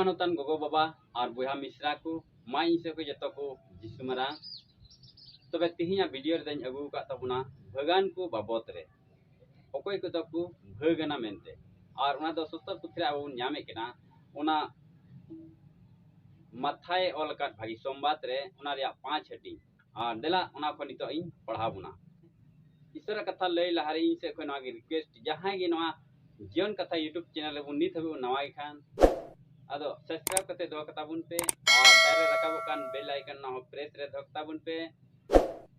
मानोतान गोगो बाबा और बुहा मिश्रा को मा इसे को जतो को जिसु मारा तबे तिहिया वीडियो रे दाñ अगु का तबुना भगवान को बाबत रे ओकोय को दको भगना मेनते और उना दो सुस्तर पुत्रे अब ᱧᱟᱢᱮ केना उना माथाय ओलकात भागी सोमबात रे उना रे 5 हटी और देला उना को नितो इन पढ़ाबुना ईश्वर कथा लय लहारे इन से को नवा की रिक्वेस्ट जहां गे नवा जीवन कथा यूट्यूब चैनल रे नित हबे नवा खान अदो सब्सक्राइब करते दो कता बुन पे और तारे रकाबो कान बेल आइकन ना हो प्रेस रे धकता बुन पे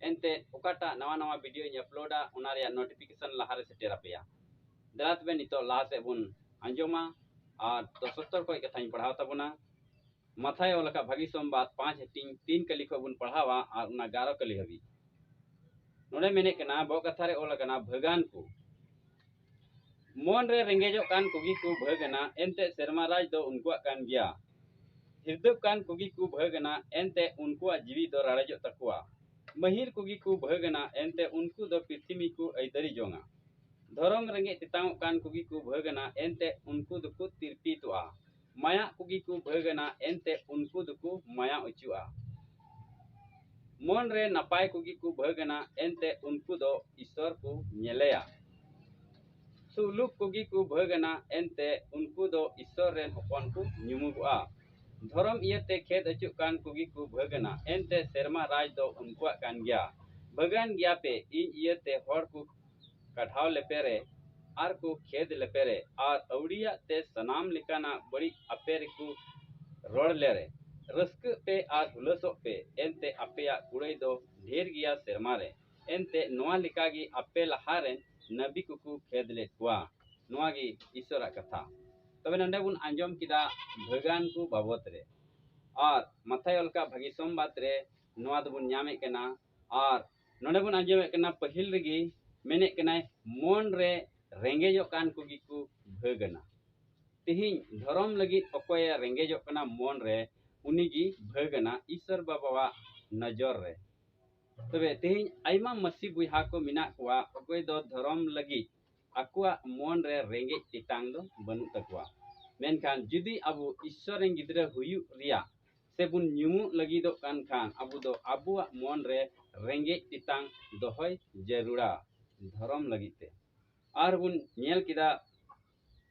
एनते ओकाटा नवा नवा वीडियो इन अपलोडा उना रे नोटिफिकेशन लहारे सेटेरा पेया दरात बे नितो लाहा से बुन अंजोमा और तो 70 कोई कथा पढ़ाव तबुना माथाय ओलका भागी सोमबात 5 हटिंग 3 कली को बुन पढ़ावा और उना 11 कली हबी नोडे मेने केना बो कथा रे ओलकना भगवान को मन रे रेंगेजो कान कुगी को भगना एनते शर्मा राज दो उनको कान गया हिरदब कान कुगी को भगना एनते उनको जीवी दो राड़ेजो तकुआ महिर कुगी को भगना एनते उनको दो पृथ्वी को ऐदरी जोंगा धर्म रेंगे तितांग कान कुगी को भगना एनते उनको दुको तिरपी तुआ माया कुगी को भगना एनते उनको दुको माया उचुआ मन रे नपाय कुगी को भगना एनते उनको दो ईश्वर को नेलेया सुलुक कुगी को भगना एनते उनको दो ईश्वर रे हपन को न्युमुगुआ धर्म इयते खेत अचु कान कुगी को भगना एनते शर्मा राज दो उनको कान गया भगवान गया पे इन इयते हर को कढ़ाव लेपेरे आर को खेद लेपेरे और अवड़िया ते सनाम लिकाना बड़ी अपेर को रोड लेरे रस्क पे आर हुलसो पे एनते अपेया कुड़ई दो ढेर गया शर्मा रे एनते नोआ लिकागी अपे लहारे नबी को खेद ले कुआ नोआगी ईश्वर कथा तबे नंदे बुन अंजम किदा भगवान को बाबत रे और माथायल का भागी सोमबात रे नोआ दबुन ᱧᱟᱢᱮ केना और नंदे बुन अंजमे केना पहिल रगी मेने केना मन रे रेंगेजो कान कुगी को भगना तिहिं धर्म लगी अकोय रेंगेजो कना मन रे उनीगी भगना ईश्वर बाबा नजर रे तबे तिहिं आइमा मसी बुहा को मिना कुआ अकोय दो धर्म लगी अकुआ मन रे रेंगे तितांग दो बनु तकुआ मेनखान जुदी अबु ईश्वर रें गिद्रा हुयु रिया से बुन न्युमु लगी दो कान खान अबु दो अबुआ मन रे रेंगे तितांग दोहय जरूरा धर्म लगी और बुन नेल किदा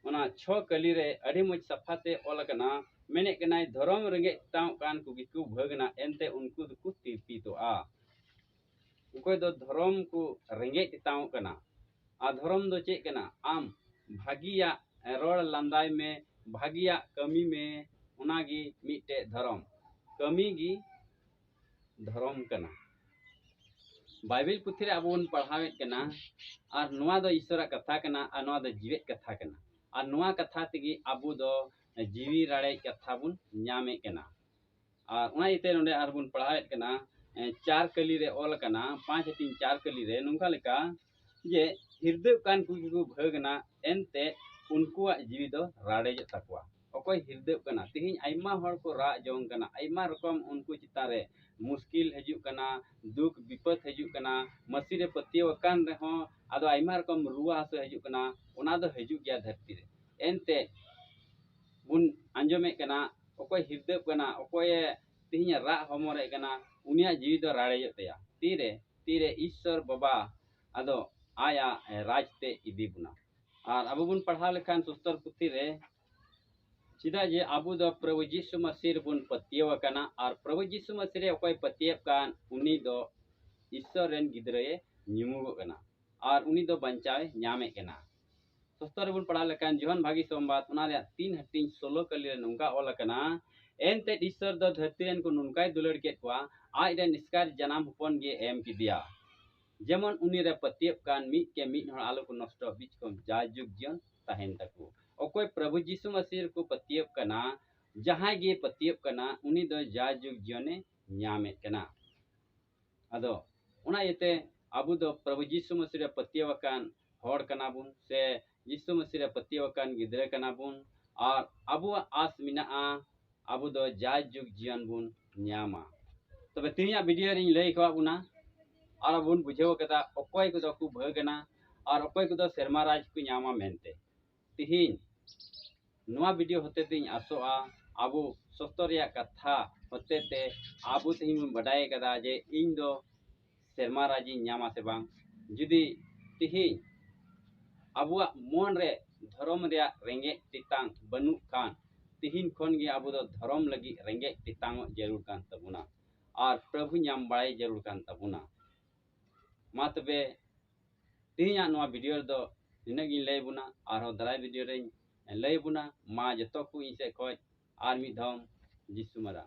ओना 6 कली रे अड़ी मज सफाते ओलकना मेने केनाय धर्म रेंगे ताव कान कुगी को भगना एनते उनको दुकु तिरपी तो आ उकोय दो धर्म को रेंगे ताव कना आ धर्म दो चे कना आम भागिया रोड लंदाय में भागिया कमी में उनागी मिटे धर्म कमी गी धर्म कना बाइबल पुथी रे अबुन पढ़ावेत कना और नोआ दो ईश्वर कथा कना और नोआ दो जीवित कथा कना और नोआ कथा तिगी अबु दो जीवी राड़े कथा बुन ᱧᱟᱢᱮ कना और उना इते नोडे आर बुन पढ़ावेत कना 4 कली रे ओल कना 5 3 4 कली रे नुंका लेका जे हृदय कान कुगी को भगना एनते उनको जीवी दो राड़े तकुआ अकोय हृदय कना तिहिं आइमा हर को रा जोंग कना आइमा रकम उनको चितारे मुश्किल हजू कना दुख विपद हजू कना मसी रे पतियो कान रे हो आदो आइमा रकम रुआ हसु हजू कना उना दो हजू गया धरती रे एनते बुन अंजमे कना अकोय हृदय कना अकोय तिहिं रा हमरे कना उनिया जीवी दो राड़े तया तीरे ईश्वर बाबा आदो आया राजते इदी बुना और अब बुन पढ़ा लेखान सुस्तर पुथी रे चिदा जे अबु दो प्रभु यीशु मसीह बुन पतियव कना और प्रभु यीशु मसीह रे अकोय पतियव कान उनी दो ईश्वर रेन गिदरे ᱧᱩᱢᱩᱜᱚ कना और उनी दो बंचावे ᱧᱟᱢᱮ कना सुस्तर बुन पढ़ा लेखान जोहन भागी सोमबात उना रे 3 हटिंग 16 कली रे नुंका ओल कना एनते ईश्वर दो धरती रेन को नुनकाय दुलड़ के कुआ आज रे निष्कार जनाम हुपन गे एम किदिया जेमन उनी रे पतियव कान मी के मी हर आलो को नष्ट बीच को जाजुग जीवन ताहेन तकु अकोय प्रभु यीशु मसीह को पतियव कना जहां गे पतियव कना उनी दो जाजुग जीवने ᱧᱟᱢᱮ कना अदो उना इते अबु दो प्रभु यीशु मसीह रे पतियव कान हर कना बुन से यीशु मसीह रे पतियव कान गिदरे कना बुन और अबु आस मिना अबु दो जाजुग जीवन बुन ᱧामा तबे तिनिया वीडियो रे लई खवा बुना और बुन बुझेव कदा अकोय को दो को भगना और अकोय को दो शर्मा राज को ᱧामा मेनते तिहिन नोआ वीडियो होते तिन आसोआ आबो सस्तो रिया कथा होते ते आबो तेहिं बडाय कदा जे इन दो सेरमा राजी ᱧᱟᱢᱟ से बांग जुदी तेहिं आबुआ मन रे धर्म रिया रेंगे तितांग बनु कान तेहिं खन गे आबो दो धर्म लगी रेंगे तितांग जरूर कान तबुना और प्रभु ᱧाम बाय जरूर कान तबुना मा तबे तेहिं नवा वीडियो दो निनगी लय बुना और दराय वीडियो रे लय बुना मा जतो को इसे खय आर मी धम जिसु मरा।